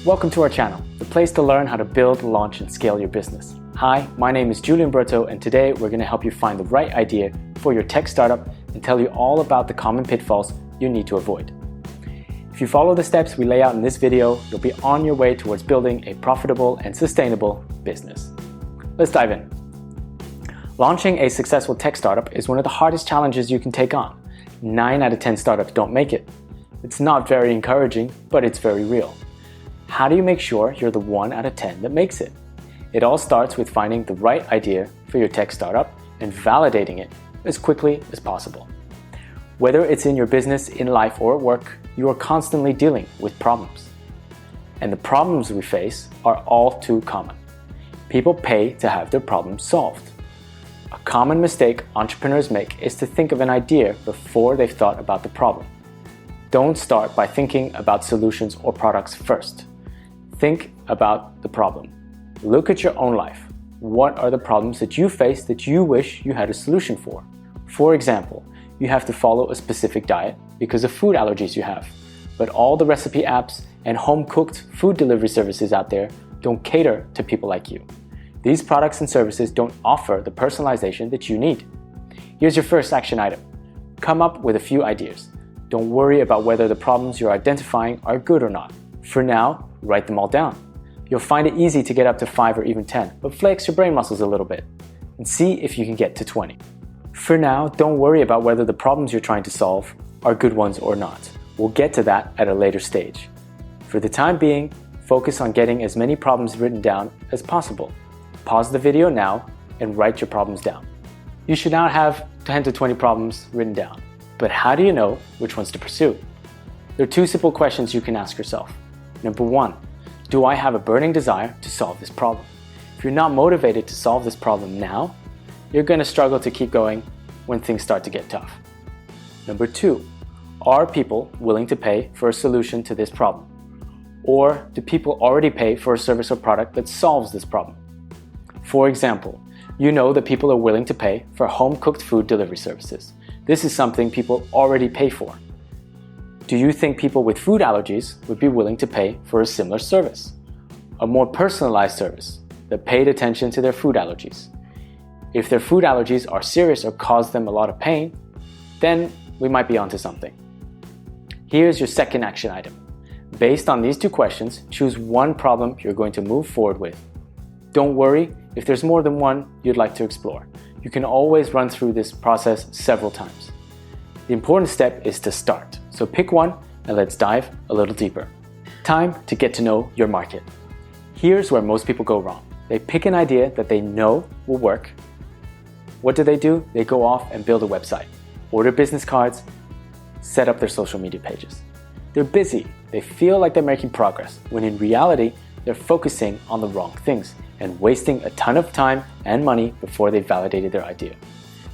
Welcome to our channel, the place to learn how to build, launch, and scale your business. Hi, my name is Julian Berto, and today we're going to help you find the right idea for your tech startup and tell you all about the common pitfalls you need to avoid. If you follow the steps we lay out in this video, you'll be on your way towards building a profitable and sustainable business. Let's dive in. Launching a successful tech startup is one of the hardest challenges you can take on. 9 out of 10 startups don't make it. It's not very encouraging, but it's very real. How do you make sure you're the 1 out of 10 that makes it? It all starts with finding the right idea for your tech startup and validating it as quickly as possible. Whether it's in your business, in life, or at work, you are constantly dealing with problems. And the problems we face are all too common. People pay to have their problems solved. A common mistake entrepreneurs make is to think of an idea before they've thought about the problem. Don't start by thinking about solutions or products first. Think about the problem. Look at your own life. What are the problems that you face that you wish you had a solution for? For example, you have to follow a specific diet because of food allergies you have, but all the recipe apps and home-cooked food delivery services out there don't cater to people like you. These products and services don't offer the personalization that you need. Here's your first action item. Come up with a few ideas. Don't worry about whether the problems you're identifying are good or not. For now, write them all down. You'll find it easy to get up to 5 or even 10, but flex your brain muscles a little bit and see if you can get to 20. For now, don't worry about whether the problems you're trying to solve are good ones or not. We'll get to that at a later stage. For the time being, focus on getting as many problems written down as possible. Pause the video now and write your problems down. You should now have 10 to 20 problems written down. But how do you know which ones to pursue? There are 2 simple questions you can ask yourself. Number 1, do I have a burning desire to solve this problem? If you're not motivated to solve this problem now, you're going to struggle to keep going when things start to get tough. Number 2, are people willing to pay for a solution to this problem? Or do people already pay for a service or product that solves this problem? For example, you know that people are willing to pay for home-cooked food delivery services. This is something people already pay for. Do you think people with food allergies would be willing to pay for a similar service? A more personalized service that paid attention to their food allergies. If their food allergies are serious or cause them a lot of pain, then we might be onto something. Here's your second action item. Based on these 2 questions, choose one problem you're going to move forward with. Don't worry if there's more than one you'd like to explore. You can always run through this process several times. The important step is to start. So pick one and let's dive a little deeper. Time to get to know your market. Here's where most people go wrong. They pick an idea that they know will work. What do? They go off and build a website, order business cards, set up their social media pages. They're busy. They feel like they're making progress, when in reality, they're focusing on the wrong things and wasting a ton of time and money before they validated their idea.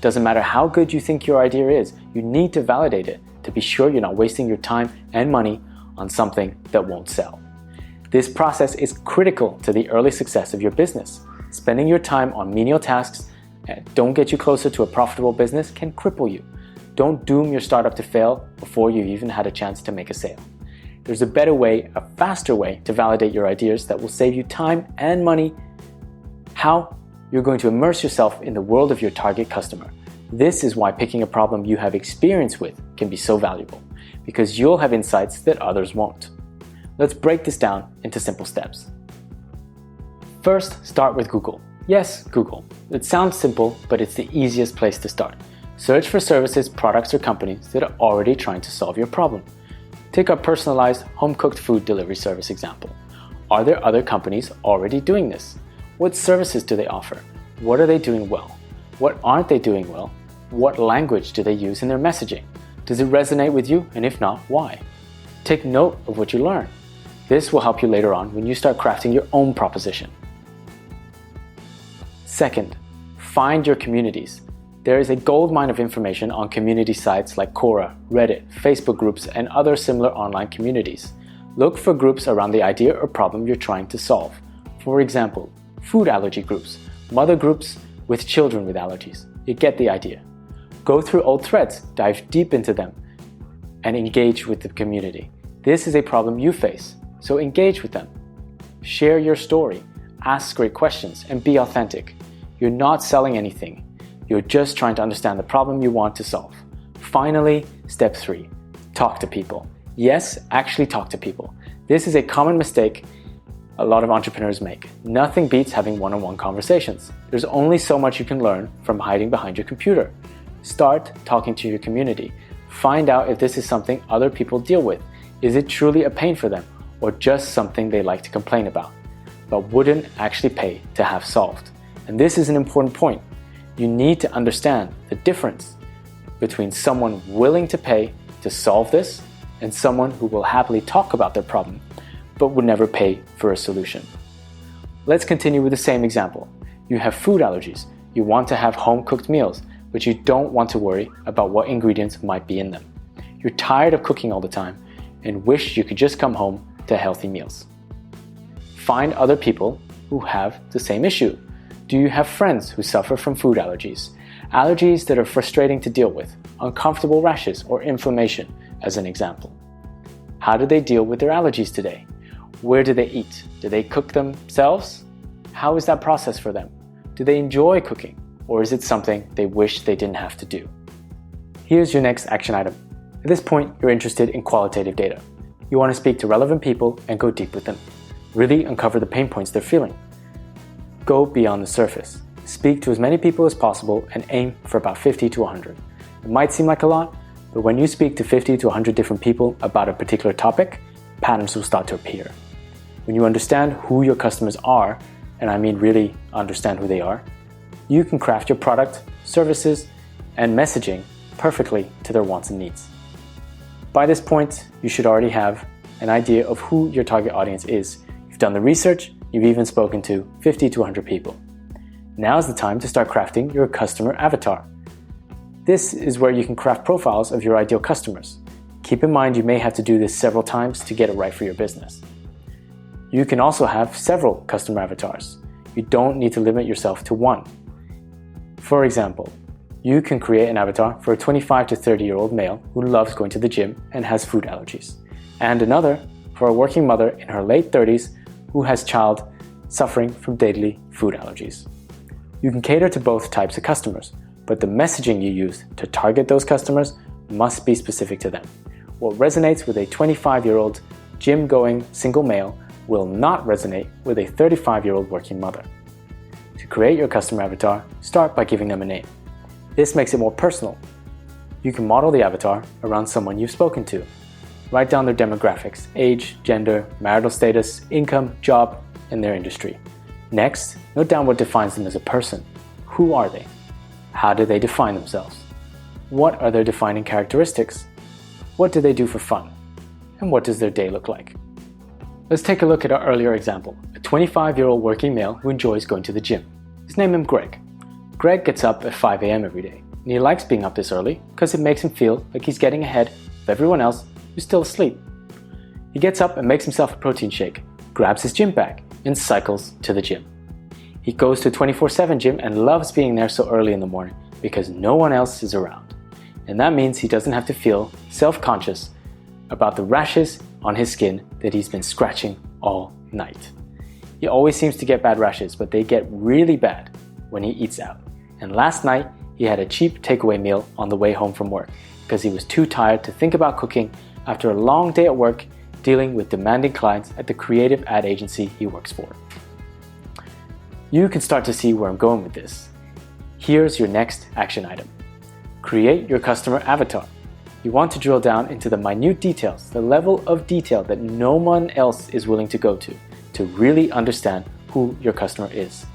Doesn't matter how good you think your idea is, you need to validate it to be sure you're not wasting your time and money on something that won't sell. This process is critical to the early success of your business. Spending your time on menial tasks that don't get you closer to a profitable business can cripple you. Don't doom your startup to fail before you've even had a chance to make a sale. There's a better way, a faster way to validate your ideas that will save you time and money. How? You're going to immerse yourself in the world of your target customer. This is why picking a problem you have experience with can be so valuable, because you'll have insights that others won't. Let's break this down into simple steps. First, start with Google. Yes, Google. It sounds simple, but it's the easiest place to start. Search for services, products, or companies that are already trying to solve your problem. Take our personalized home-cooked food delivery service example. Are there other companies already doing this? What services do they offer? What are they doing well? What aren't they doing well? What language do they use in their messaging? Does it resonate with you? And if not, why? Take note of what you learn. This will help you later on when you start crafting your own proposition. Second, find your communities. There is a goldmine of information on community sites like Quora, Reddit, Facebook groups, and other similar online communities. Look for groups around the idea or problem you're trying to solve. For example, food allergy groups, mother groups with children with allergies. You get the idea. Go through old threads, dive deep into them, and engage with the community. This is a problem you face, so engage with them. share your story, ask great questions, and be authentic. You're not selling anything. You're just trying to understand the problem you want to solve. Finally, step 3, talk to people. Yes, actually talk to people. This is a common mistake a lot of entrepreneurs make. Nothing beats having one-on-one conversations. There's only so much you can learn from hiding behind your computer. Start talking to your community. Find out if this is something other people deal with. Is it truly a pain for them, or just something they like to complain about, but wouldn't actually pay to have solved? And this is an important point. You need to understand the difference between someone willing to pay to solve this and someone who will happily talk about their problem, but would never pay for a solution. Let's continue with the same example. You have food allergies. You want to have home-cooked meals, but you don't want to worry about what ingredients might be in them. You're tired of cooking all the time and wish you could just come home to healthy meals. Find other people who have the same issue. Do you have friends who suffer from food allergies? Allergies that are frustrating to deal with, uncomfortable rashes or inflammation, as an example. How do they deal with their allergies today? Where do they eat? Do they cook themselves? How is that process for them? Do they enjoy cooking, or is it something they wish they didn't have to do? Here's your next action item. At this point, you're interested in qualitative data. You want to speak to relevant people and go deep with them. Really uncover the pain points they're feeling. Go beyond the surface. Speak to as many people as possible and aim for about 50 to 100. It might seem like a lot, but when you speak to 50 to 100 different people about a particular topic, patterns will start to appear. When you understand who your customers are, and I mean really understand who they are, you can craft your product, services, and messaging perfectly to their wants and needs. By this point, you should already have an idea of who your target audience is. You've done the research, you've even spoken to 50 to 100 people. Now is the time to start crafting your customer avatar. This is where you can craft profiles of your ideal customers. Keep in mind you may have to do this several times to get it right for your business. You can also have several customer avatars. You don't need to limit yourself to one. For example, you can create an avatar for a 25 to 30-year-old male who loves going to the gym and has food allergies, and another for a working mother in her late 30s who has child suffering from daily food allergies. You can cater to both types of customers, but the messaging you use to target those customers must be specific to them. What resonates with a 25-year-old gym-going single male will not resonate with a 35-year-old working mother. To create your customer avatar, start by giving them a name. This makes it more personal. You can model the avatar around someone you've spoken to. Write down their demographics, age, gender, marital status, income, job, and their industry. Next, note down what defines them as a person. Who are they? How do they define themselves? What are their defining characteristics? What do they do for fun? And what does their day look like? Let's take a look at our earlier example, a 25-year-old working male who enjoys going to the gym. Let's name him Greg. Greg gets up at 5 a.m. every day, and he likes being up this early because it makes him feel like he's getting ahead of everyone else who's still asleep. He gets up and makes himself a protein shake, grabs his gym bag, and cycles to the gym. He goes to a 24/7 gym and loves being there so early in the morning because no one else is around. And that means he doesn't have to feel self-conscious about the rashes on his skin that he's been scratching all night. He always seems to get bad rashes, but they get really bad when he eats out. And last night, he had a cheap takeaway meal on the way home from work because he was too tired to think about cooking after a long day at work dealing with demanding clients at the creative ad agency he works for. You can start to see where I'm going with this. Here's your next action item. Create your customer avatar. You want to drill down into the minute details, the level of detail that no one else is willing to go to really understand who your customer is.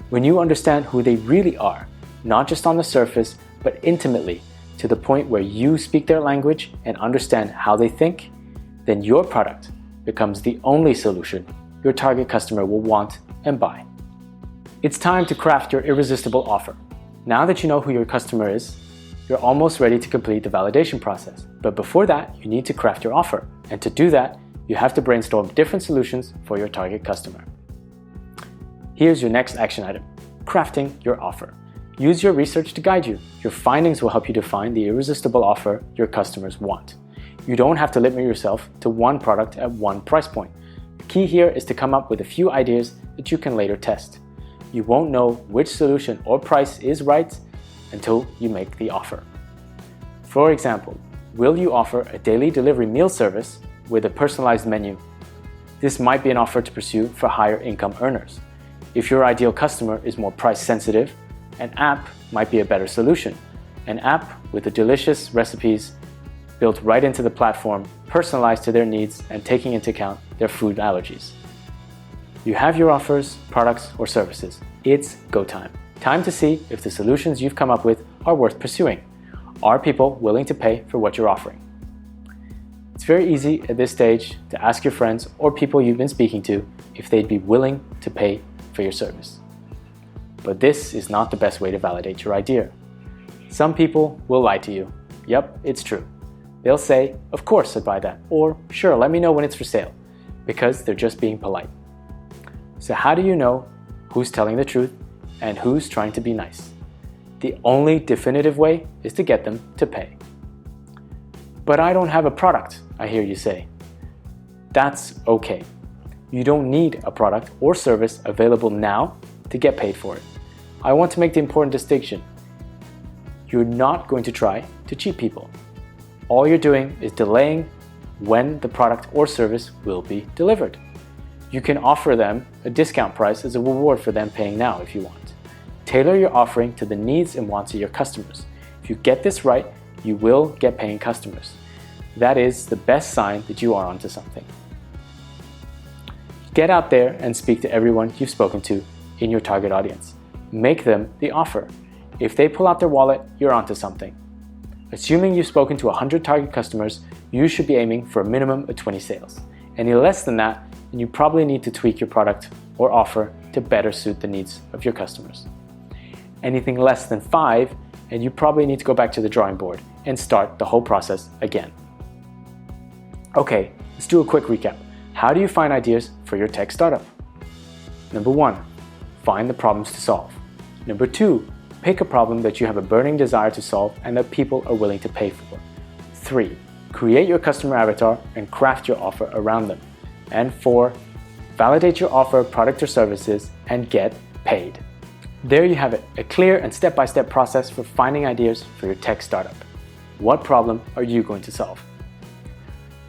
When you understand who they really are, not just on the surface, but intimately, to the point where you speak their language and understand how they think, then your product becomes the only solution your target customer will want and buy. It's time to craft your irresistible offer. Now that you know who your customer is, you're almost ready to complete the validation process. But before that, you need to craft your offer. And to do that, you have to brainstorm different solutions for your target customer. Here's your next action item, crafting your offer. Use your research to guide you. Your findings will help you define the irresistible offer your customers want. You don't have to limit yourself to one product at one price point. The key here is to come up with a few ideas that you can later test. You won't know which solution or price is right until you make the offer. For example, will you offer a daily delivery meal service with a personalized menu? This might be an offer to pursue for higher income earners. If your ideal customer is more price sensitive, an app might be a better solution. An app with the delicious recipes built right into the platform, personalized to their needs and taking into account their food allergies. You have your offers, products, or services. It's go time. Time to see if the solutions you've come up with are worth pursuing. Are people willing to pay for what you're offering? It's very easy at this stage to ask your friends or people you've been speaking to if they'd be willing to pay for your service. But this is not the best way to validate your idea. Some people will lie to you. Yep, it's true. They'll say, of course I'd buy that, or sure, let me know when it's for sale, because they're just being polite. So how do you know who's telling the truth and who's trying to be nice? The only definitive way is to get them to pay. But I don't have a product, I hear you say. That's okay. You don't need a product or service available now to get paid for it. I want to make the important distinction. You're not going to try to cheat people. All you're doing is delaying when the product or service will be delivered. You can offer them a discount price as a reward for them paying now if you want. Tailor your offering to the needs and wants of your customers. If you get this right, you will get paying customers. That is the best sign that you are onto something. Get out there and speak to everyone you've spoken to in your target audience. Make them the offer. If they pull out their wallet, you're onto something. Assuming you've spoken to 100 target customers, you should be aiming for a minimum of 20 sales. Any less than that, then you probably need to tweak your product or offer to better suit the needs of your customers. Anything less than 5, and you probably need to go back to the drawing board and start the whole process again. Okay, let's do a quick recap. How do you find ideas for your tech startup? Number 1, find the problems to solve. Number 2, pick a problem that you have a burning desire to solve and that people are willing to pay for. 3, create your customer avatar and craft your offer around them. And 4, validate your offer, product or services and get paid. There you have it, a clear and step-by-step process for finding ideas for your tech startup. What problem are you going to solve?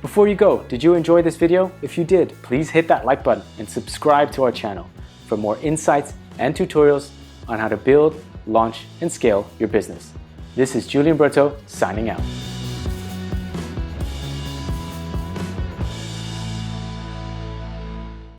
Before you go, did you enjoy this video? If you did, please hit that like button and subscribe to our channel for more insights and tutorials on how to build, launch, and scale your business. This is Julian Berto signing out.